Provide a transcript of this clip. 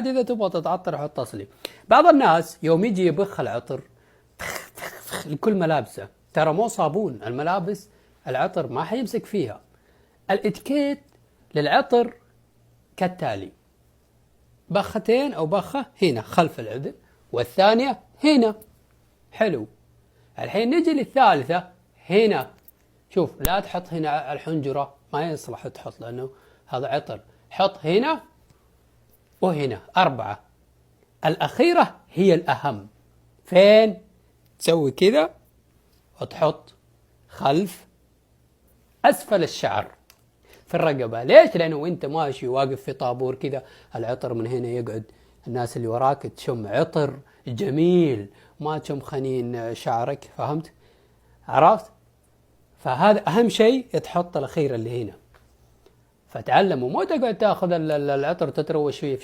إذا تبغى تتعطر حط تصلي. بعض الناس يوم يجي يبخ العطر لكل ملابسه، ترى مو صابون الملابس، العطر ما حيمسك فيها. الاتيكيت للعطر كالتالي: بختين أو بخة هنا خلف الأذن، والثانية هنا. حلو. الحين نجي للثالثة هنا. شوف، لا تحط هنا على الحنجرة، ما يصلح تحط لأنه هذا عطر. حط هنا وهنا، 4. الأخيرة هي الأهم. فين؟ تسوي كذا وتحط خلف أسفل الشعر في الرقبة. ليش؟ لأنه وانت ماشي واقف في طابور كذا، العطر من هنا يقعد، الناس اللي وراك تشم عطر جميل، ما تشم خنين شعرك. فهمت؟ عرفت؟ فهذا أهم شيء، تحط الأخير اللي هنا. فتعلموا، مو تقعد تاخذ العطر تتروش فيه